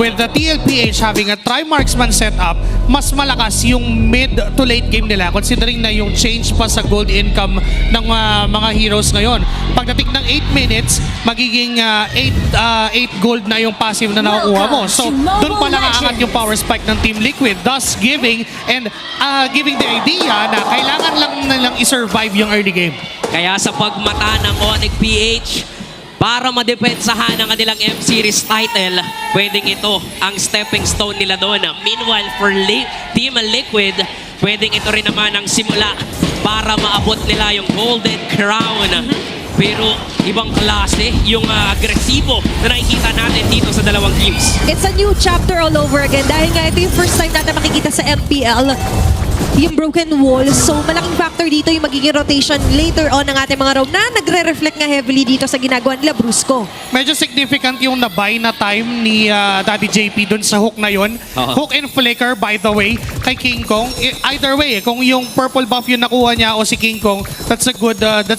With the TLPH having a tri-marksman setup, mas malakas yung mid to late game nila considering na yung change pa sa gold income ng mga heroes ngayon. Pagdating ng 8 minutes, magiging 8 gold na yung passive na nakukuha mo. So, doon pa lang aangat yung power spike ng Team Liquid, thus giving the idea na kailangan lang nilang i-survive yung early game. Kaya sa pagmata ng Onyx PH, para madepensahan ang kanilang M-Series title, pwedeng ito ang stepping stone nila doon. Meanwhile, for Team Liquid, pwedeng ito rin naman ang simula para maabot nila yung Golden Crown. Pero ibang klase yung agresibo na nakikita natin dito sa dalawang teams. It's a new chapter all over again dahil nga ito yung first time natin makikita sa MPL yung broken wall. So, malaking factor dito yung magiging rotation later on ng ating mga roam na nagre-reflect nga heavily dito sa ginagawa nila Brusco. Medyo significant yung nabay na time ni Daddy JP dun sa hook na yun. Hook and flicker, by the way, kay King Kong. Either way, kung yung purple buff yung nakuha niya o si King Kong, that's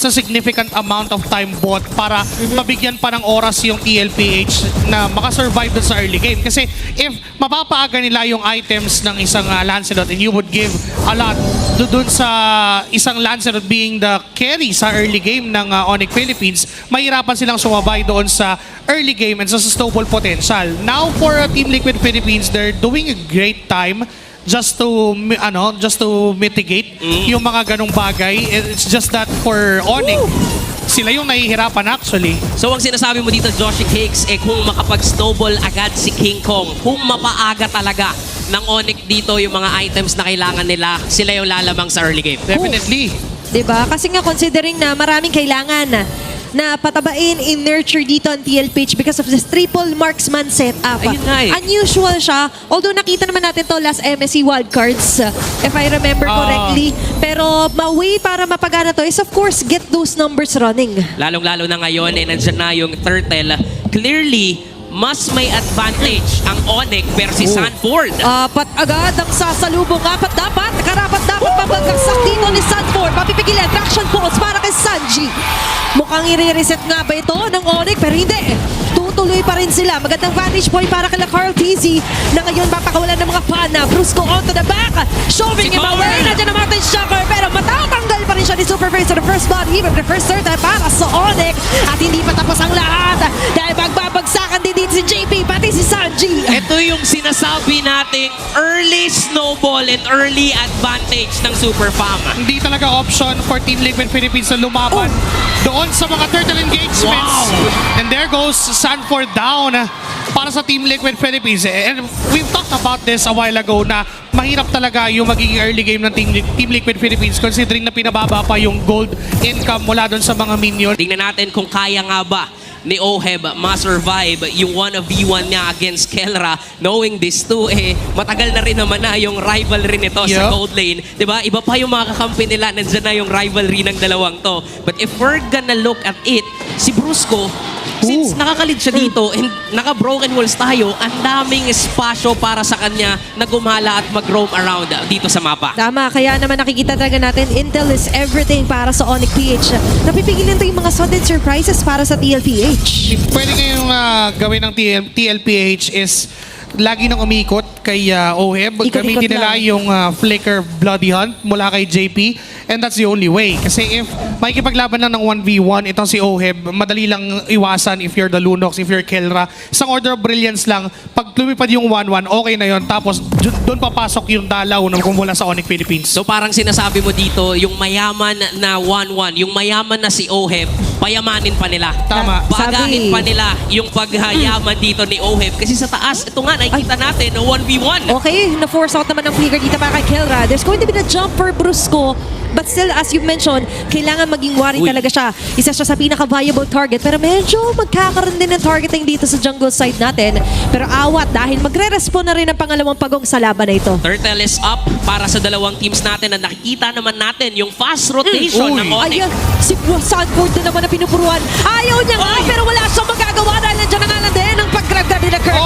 a significant amount of time bought para mabigyan pa ng oras yung TLPH na makasurvive dun sa early game. Kasi if mapapaaga nila yung items ng isang Lancelot and you would give a lot doon sa isang Lancelot being the carry sa early game ng Onyx Philippines, mahirapan silang sumabay doon sa early game and sa snowball potential. Now for Team Liquid Philippines, they're doing a great time just to mitigate yung mga ganong bagay. It's just that for Onyx, sila yung nahihirapan actually. So ang sinasabi mo dito, Joshi Cakes, kung makapag-snowball agad si King Kong, kung mapaaga talaga ng Onyx dito yung mga items na kailangan nila, sila yung lalamang sa early game. Definitely. Diba? Kasi nga considering na maraming kailangan na patabain in nurture dito ang TLPH because of this triple marksman setup. Ayun nga eh. Unusual siya. Although nakita naman natin to last MSC wildcards, if I remember correctly. Pero way para mapagana to is of course get those numbers running. Lalong-lalo na ngayon, nandyan na yung Turtle. Clearly, mas may advantage ang Onyx versus Sanford. Apat agad ang sasalubong. Karapat dapat mabagaksak dito ni Sanford. Mapipigilan, traction pulse para kay Sanji. Mukhang i-reset nga ba ito ng Onyx? Pero hindi. Tutuloy pa rin sila. Magandang vantage point para kay Carl TZ na ngayon mapakawalan ng mga pana. Brusco onto the back. Shoving him away. Nandiyan na Martin Shocker. Pero matatanggal pa rin siya ni Superface sa the first blood. Even the first third para sa Onyx. At hindi pa tapos ang lahat. Dahil magbabagsakan din si JP pati si Sanji. Ito yung sinasabi nating early snowball and early advantage ng Super Fam. Hindi talaga option for Team Liquid Philippines na lumaban doon sa mga turtle engagements. Wow. And there goes Sanford down para sa Team Liquid Philippines. And we've talked about this a while ago na mahirap talaga yung magiging early game ng Team Liquid Philippines considering na pinababa pa yung gold income mula doon sa mga minion. Tingnan natin kung kaya nga ba ni Oheb ma-survive yung 1v1 niya against Kelra. Knowing this too, matagal na rin naman na yung rivalry nito sa gold lane. Diba? Iba pa yung mga kakampi nila. Nandyan na yung rivalry ng dalawang to. But if we're gonna look at it, si Brusco, since nakakalid siya dito and naka-broken walls tayo, ang daming espasyo para sa kanya na gumala at mag-roam around dito sa mapa. Tama, kaya naman nakikita talaga natin, Intel is everything para sa Onyx PH. Napipigilin to yung mga sudden surprises para sa TLPH. Pwede ngayong gawin ng TLPH is lagi nang umikot kay Oheb. Gamitin nila yung Flicker Bloody Hunt mula kay JP. And that's the only way. Kasi if makikipaglaban lang ng 1v1, itong si Oheb, madali lang iwasan if you're the Lunox, if you're Kelra. Isang Order of Brilliance lang. Pag lumipad yung 1-1, okay na yon. Tapos doon papasok yung dalaw na mula sa Onyx Philippines. So parang sinasabi mo dito, yung mayaman na 1-1, yung mayaman na si Oheb, payamanin pa nila. Tama. Bagahin pa nila yung paghayaman dito ni Oheb. Kasi sa taas, ito nga, nakikita natin na 1v1. Okay, na-force out naman ng flicker dito para kay Kelra. There's going to be the jumper Brusco. But still, as you mentioned, kailangan maging wary talaga siya. Isa siya sa pinaka-viable target. Pero medyo magkakaroon din ng targeting dito sa jungle side natin. Pero awat dahil magre-respond na rin ang pangalawang pagong sa laban na ito. Turtle is up para sa dalawang teams natin na nakikita naman natin yung fast rotation ng Onyx. Ayan, si Sanford na naman na pinupuruan. Ayaw niya nga, pero wala siyang magagawa dahil nandiyan na nga lang din ang pag-grab-grab ni Kirk.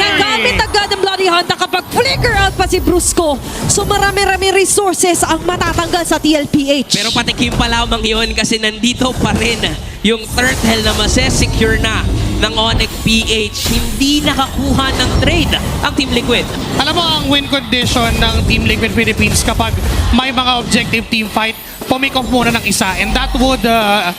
Nagamit agad ang Bloody Hunt kapag flicker out pa si Brusco. So marami-rami resources ang matatanggal sa TLPH. Pero patikim pa lamang yun kasi nandito pa rin yung Turtle na masesecure na ng Onyx PH. Hindi nakakuha ng trade ang Team Liquid. Alam mo, ang win condition ng Team Liquid Philippines kapag may mga objective team fight, pumick off muna ng isa. And that would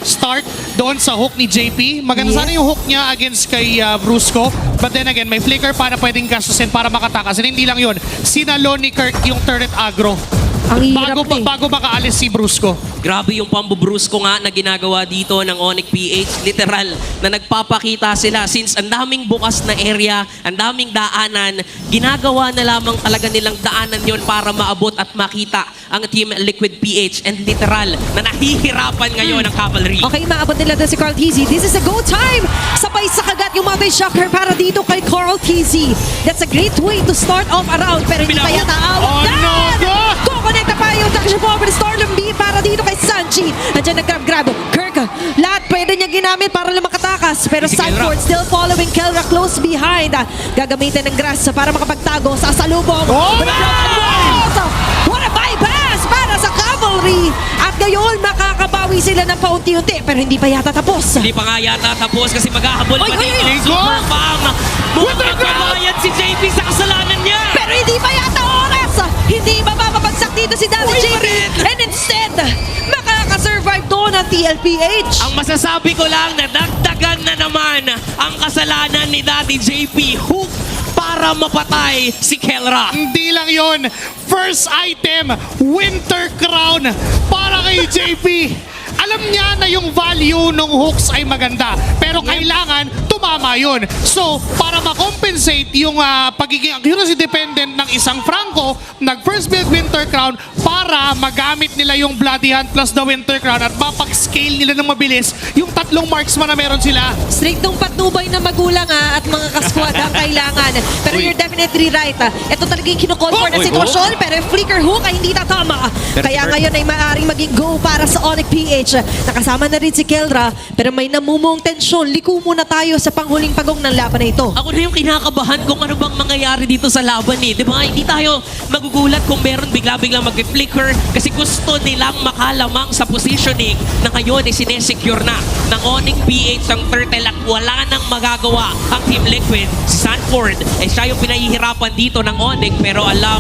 start doon sa hook ni JP. Maganda sana yung hook niya against kay Brusco. But then again, may flicker para pwedeng gastusin para makatakas. And hindi lang yun, sinalo ni Kirk yung turret aggro. Ang hirap Bago makaalis si Brusco. Grabe yung pambubrusco nga na ginagawa dito ng Onyx PH. Literal na nagpapakita sila since ang daming bukas na area, ang daming daanan, ginagawa na lamang talaga nilang daanan yon para maabot at makita ang Team Liquid PH. And literal na nahihirapan ngayon ang Cavalry. Okay, maabot nila doon si Carl TZ. This is a go time! Sabay sa kagat yung Mother Shocker para dito kay Carl TZ. That's a great way to start off around pero hindi pa yata Oh, out. no, no! Kukonekta pa yung Taksha Forward Storm B para dito kay Sanji. Andiyan nag-grab-grab. Kirk, lahat pwede niya ginamit para lang makatakas. Pero Si Kelra. Sanford still following Kelra close behind. Gagamitin ng grass para makapagtago sa salubong. Oh, With a broken walls. What a bypass para sa Cavalry. At ngayon, makakabawi sila ng paunti-unti pero hindi pa yata tapos. Hindi pa nga yata tapos kasi maghahabol pa Oy, oy, dito. oy. Super Bang! With the Mukhang nagbabayad si JP sa kasalanan niya! Pero hindi pa yata oras! Hindi mapapabagsak dito si Daddy Uy, JP. Marin! And instead, makakasurvive doon ang TLPH. Ang masasabi ko lang na dagdagan na naman ang kasalanan ni Daddy JP. Hook para mapatay si Kelra. Hindi lang yon. First item, Winter Crown para kay JP. Alam niya na yung value ng hooks ay maganda, pero kailangan tumama yun. So, para makompensate yung pagiging accuracy dependent ng isang Franco, nag-first build Winter Crown para magamit nila yung Bloody Hand plus the Winter Crown at mapag-scale nila ng mabilis yung tatlong marksman na meron sila. Striktong patnubay na magulang at mga kasquad ang kailangan. Pero Uy. you're definitely right. Ito talaga yung kinocall for na Uy, sitwasyon, pero yung flicker hook ay hindi tatama. Pero Kaya si Kirk- ngayon ay maaaring maging go para sa Onyx PH. Nakasama na rin si Kelra, pero may namumong tensyon. Liko muna tayo sa panghuling pagong ng laban na ito. Ako na yung kinakabahan kung ano bang mangyayari dito sa laban eh. Di ba? Hindi tayo magugulat kung meron bigla-biglang mag-flicker kasi gusto nilang makalamang sa positioning na ngayon ay sinesecure na ng Onyx PH ang turtle at wala nang magagawa ang Team Liquid. Si Sanford eh siya yung pinahihirapan dito ng Onyx pero alam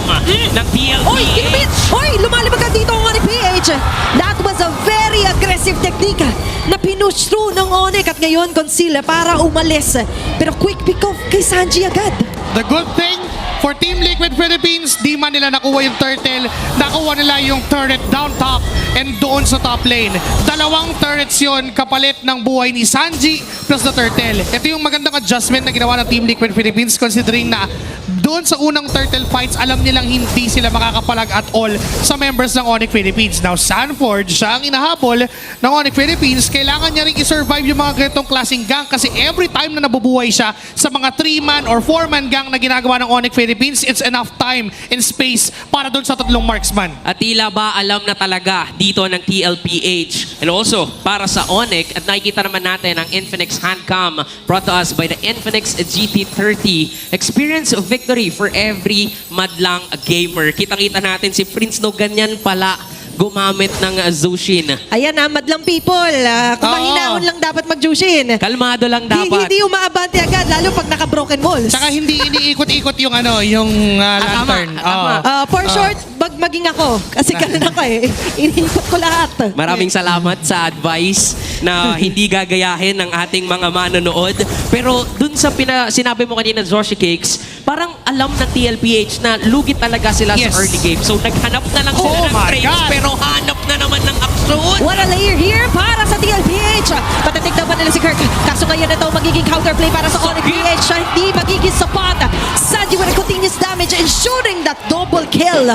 ng TLPH. Oy, Kinbit! Oy, lumalabag ka dito ang Onyx PH. That was a very aggressive technique na pinush through ng Onyx at ngayon conceal para umalis. Pero quick pick off kay Sanji agad. The good thing for Team Liquid Philippines, di man nila nakuha yung turtle, nakuha nila yung turret down top and doon sa top lane. Dalawang turrets yun kapalit ng buhay ni Sanji plus the turtle. Ito yung magandang adjustment na ginawa ng Team Liquid Philippines considering na doon sa unang turtle fights, alam nilang hindi sila makakapalag at all sa members ng Onyx Philippines. Now, Sanford, siya ang inahabol ng Onyx Philippines. Kailangan niya rin i-survive yung mga ganitong klaseng gang kasi every time na nabubuhay siya sa mga 3-man or 4-man gang na ginagawa ng Onyx Philippines, it's enough time and space para doon sa tatlong marksman. At tila ba alam na talaga dito ng TLPH. And also, para sa Onyx, at nakikita naman natin ang Infinix Handcam brought to us by the Infinix GT30. Experience of victory for every madlang gamer. Kitang-kita natin si Prince No, ganyan pala gumamit ng Zushin. Ayan madlang people. Kung Oo. mahinaon lang dapat mag-Jushin. Kalmado lang dapat. Hindi umaabante agad, lalo pag naka-broken walls. Saka hindi iniikot-ikot yung yung lantern. tama. Oo. For short, maging ako. Kasi ganun ako eh. Iniikot ko lahat. Maraming salamat sa advice na hindi gagayahin ng ating mga manonood. Pero dun sa sinabi mo kanina, Zoshi Cakes, parang alam ng TLPH na lugi talaga sila Yes. sa early game. So naghanap na lang sila Oh ng my trades, God. pero hanap na naman ng aksyon. What a layer here para sa TLPH. Patatik daw pa nila si Kirk. Kaso ngayon ito magiging counterplay para sa Onyx PH. Siya hindi magiging sapat. Sanji with a continuous damage and shooting that double kill.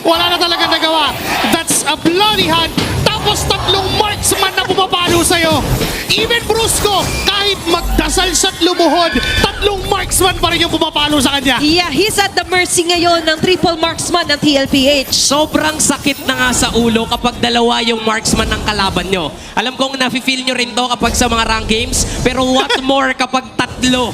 Wala na talaga nagawa. That's a bloody hand. Tapos tatlong marksman na pumapalo sa'yo. Even Brusco, kahit magdasal siya't lumuhod, tatlong marksman pa rin yung pumapalo sa kanya. Yeah, he's at the mercy ngayon ng triple marksman ng TLPH. Sobrang sakit na nga sa ulo kapag dalawa yung marksman ng kalaban nyo. Alam kong nafe-feel nyo rin to kapag sa mga rank games, pero what more kapag tatlong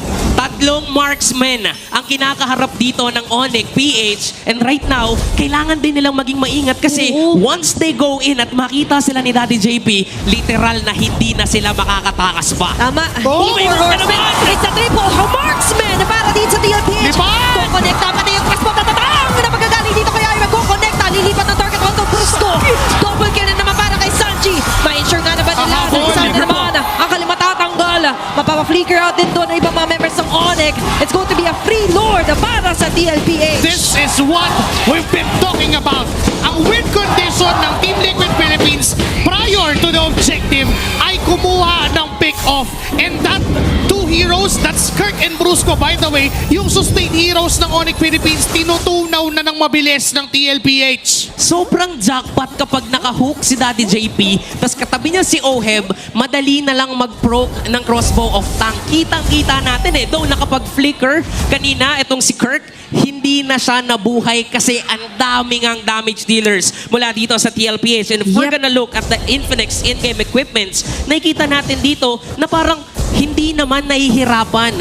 marksmen ang kinakaharap dito ng Onyx PH, and right now, kailangan din nilang maging maingat kasi Oo. one once they go in at makita sila ni Daddy JP, literal na hindi na sila makakatakas pa. Tama. Oh, Four horsemen. It's a triple marksman para dito sa TLPH. Lipat! Kukonekta pa na yung cross bomb na tatang na magagaling dito kaya ay magkukonekta. Lilipat ng target onto Brusco. Double kill na naman para kay Sanji. Ma-ensure nga naman nila. Sana naman ang kalimatatanggal. Mapapa-flicker out din doon ng ibang mga members ng Onyx. It's going to be a free lord para sa TLPH. This is what we've been talking about. Ang win condition ng Team Liquid Philippines prior to the objective ay kumuha ng pick-off. And that two heroes, that's Kirk and Brusco, by the way, yung sustained heroes ng Onyx Philippines, tinutunaw na ng mabilis ng TLPH. Sobrang jackpot kapag nakahook si Daddy JP, tapos katabi niya si Oheb, madali na lang mag-proc ng crossbow of tank. Kitang-kita natin eh. Though nakapag-flicker kanina, itong si Kirk, hindi na siya nabuhay kasi ang daming ang damage dealers mula dito sa TLPH. And if we're gonna look at the Infinix in-game equipments, nakikita natin dito na parang hindi naman nahihirapan.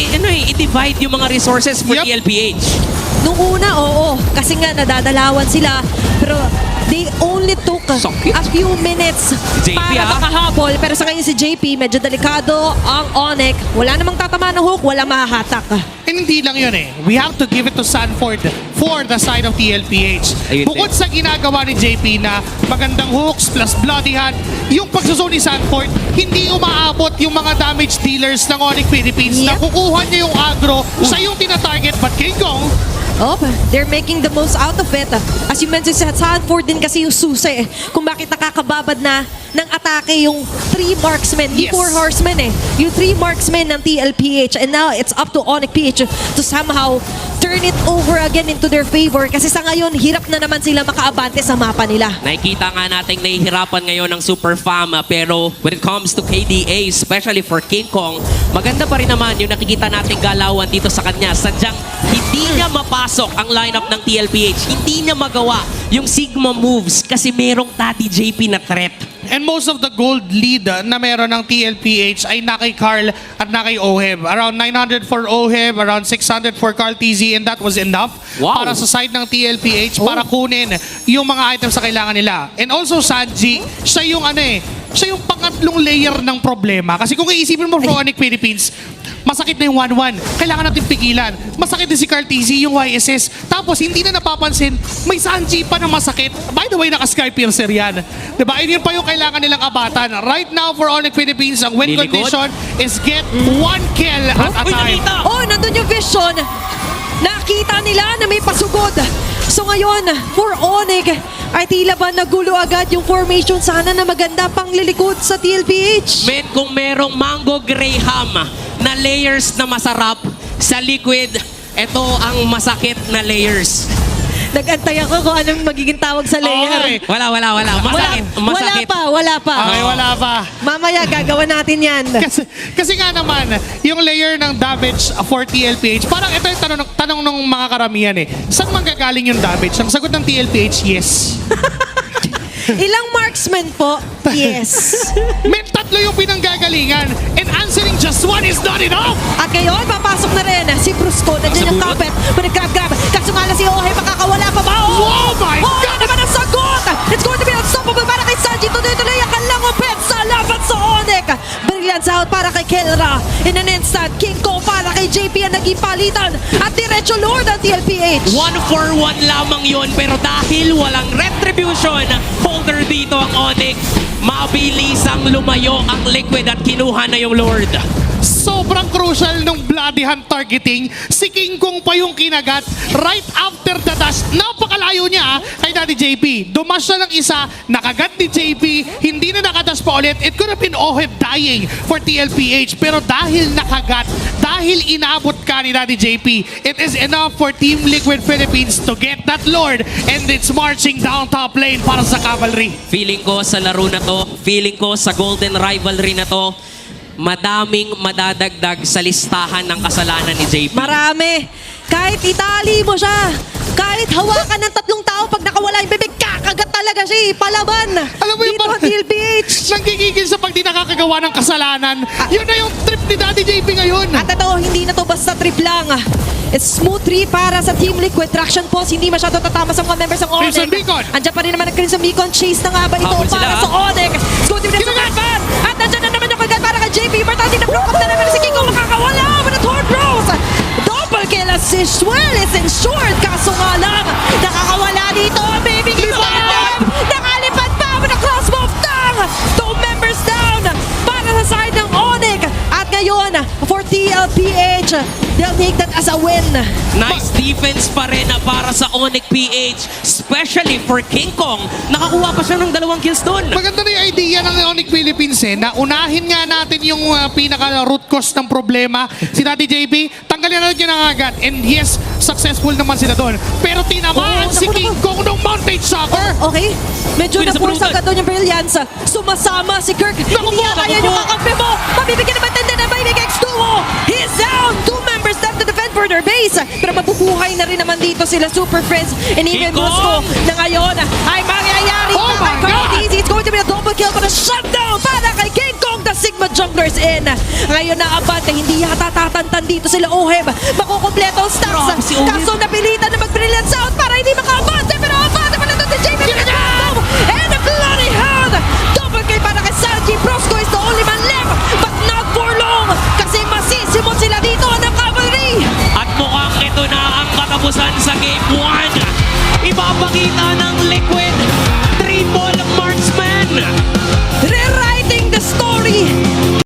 I-divide yung mga resources for Yep. TLPH. Nung una, oo. Kasi nga, nadadalawan sila. Pero they only took Sakit. a few minutes JP, para makahabol. Pero sa ngayon si JP, medyo delikado ang Onyx. Wala namang tatama ng hook, wala mahahatak. And hindi lang yun eh. We have to give it to Sanford for the side of TLPH. Ayun Bukod din. sa ginagawa ni JP na magandang hooks plus bloody hand, yung pagsazone ni Sanford, hindi umaabot yung mga damage dealers ng Onyx Philippines na Yep. kukuha niya yung aggro, siya yung tinatarget. But King Kong, Oh, they're making the most out of it. As you mentioned, sa Sanford din kasi yung susi eh. Kung bakit nakakababad na ng atake yung 3 marksmen, di Yes. 4 horsemen eh. Yung 3 marksmen ng TLPH. And now, it's up to Onyx PH to somehow turn it over again into their favor. Kasi sa ngayon, hirap na naman sila makaabante sa mapa nila. Nakikita nga natin nahihirapan ngayon ng Super Fam, pero when it comes to KDA, especially for King Kong, maganda pa rin naman yung nakikita nating galawan dito sa kanya. Sadyang hindi niya mapasok ang lineup ng TLPH. Hindi niya magawa yung Sigma moves kasi merong Daddy JP na threat. and most of the gold lead na meron ng TLPH ay na kay Carl at na kay Oheb. Around 900 for Oheb, around 600 for Carl TZ, and that was enough Wow. para sa side ng TLPH para kunin yung mga items na kailangan nila. And also Sanji, siya yung siya yung pangatlong layer ng problema. Kasi kung iisipin mo for Onyx Philippines, masakit na yung 1-1. Kailangan natin pigilan. Masakit din si Carl TZ, yung YSS. Tapos hindi na napapansin, may Sanji pa na masakit. By the way, naka-Sky Piercer yan. Diba? And yun pa yung kailangan nilang abatan. Right now for Onyx Philippines, ang win Lilikod. condition is get 1 kill at a Uy, time. nakita! Oh, nandun yung vision. Nakita nila na may pasugod. So ngayon, for Onyx, ay tila ba nagulo agad yung formation. Sana na maganda pang lilikod sa TLPH. Men, kung merong Mango Graham na layers na masarap sa liquid, ito ang masakit na layers. Nag-antay ako kung anong magiging tawag sa layer. Okay. Wala. Masakit. Masakit. Wala pa. Okay, wala pa. Mamaya gagawa natin yan. Kasi nga naman, yung layer ng damage for TLPH, parang ito yung tanong ng mga karamihan eh. Saan manggagaling yung damage? Ang sagot ng TLPH, yes. Ilang marksmen po? Yes. May tatlo yung pinanggagalingan, and answering just one is not enough! At ngayon, papasok na rin si Brusco. Nandiyan yung Nasa kapit. Manag-grab-grab. Kaso nga lang si Ohe, makakawala pa ba? Oh my Oh, God! yan naman ang sagot! It's going to be unstoppable para kay Sanji. Tuloy-tuloy ang kalangopet sa laban sa Onyx. Brilliance out para kay Kelra. In an instant, King Kong para kay JP ang naging palitan. At diretso Lord ang TLPH. 1-for-1 lamang yun, pero dahil walang retribution holder dito ang Onyx, mabilisang lumayo ang Liquid at kinuha na yung Lord. Sobrang crucial nung bloody hand targeting. Si King Kong pa yung kinagat right after the dash. Napakalayo niya kay Daddy JP. Dumash na ng isa, nakagat ni JP, hindi na nakadash pa ulit. It could have been Oheb dying for TLPH. Pero dahil nakagat, dahil inabot ka ni Daddy JP, it is enough for Team Liquid Philippines to get that Lord, and it's marching down top lane para sa Cavalry. Feeling ko sa laro na to, feeling ko sa Golden Rivalry na to, madaming madadagdag sa listahan ng kasalanan ni JP. Marami. Kahit itali mo siya, Kahit hawakan ng tatlong tao, pag nakawala yung bibig, kakagat talaga siya. Palaban. Alam mo yung Dito, DLPH. nanggigigil sa pag di nakakagawa ng kasalanan. Yun na yung trip ni Daddy JP ngayon. At ito, hindi na to basta trip lang. It's smooth 3 para sa Team Liquid. Traction pulse, hindi masyado tatama sa mga members ng Onyx. Crimson Beacon. Andiyan pa rin naman ang Crimson Beacon. Chase na nga ba ito Habol sila, para ha? sa Onyx? It's going to be the Kinagat! Superman. At nandiyan na naman yung kagat para kay JP. Importante na block up na naman si Kiko. Makakawala with a Thorn Rose. Double kill assist. Well, it's ensured. Kaso nga lang, nakakawala dito. Baby Kiko. Nakalipad pa with a crossbow tang. 2 members down para sa side ng Onyx. At ngayon, for TLPH, they'll take that as a win. Nice defense pa rin para sa Onyx PH. Especially for King Kong. Nakakuha pa siya ng 2 kills doon. Maganda na yung idea ng Onyx Philippines na unahin nga natin yung pinaka-root cause ng problema. Si Daddy JP, tanggalin na natin ang agad. And yes, successful naman sila doon. Pero tinamaan Oo, si naku, King naku. Kong ng Mountain Soccer. Okay, medyo Pwede sa na-force pulutan. agad doon yung brilliance. Sumasama si Kirk. Naku Hindi po, na kaya naku yung po. kakampi mo. Mabibigyan naman tanda na Baby X Duo. He's down. 2 members left to defend for their base. Pero mabubuhay na rin naman dito sila Super Friends and even King Kong. Moscow na ngayon ay mangyayari. Oh my God! Easy. It's going to be a double kill but a shutdown para kay King Kong. The Sigma Junglers in. Ngayon na abante, hindi yata tatantan dito sila Oheb. Makukumpleto ang stacks. Grabe si Oheb. Kaso napilitan na mag-brilliance out para hindi makaabante. Pero abante pa na ito si JP. And a bloody hell! Double kill para kay Sanji. Prosco is the only man left, but not for long. Kasi masisimot sila dito ng cavalry. At mukhang ito na ang katapusan sa Game 1. Ipapakita ng Liquid. Triple Marksman. Rewriting the story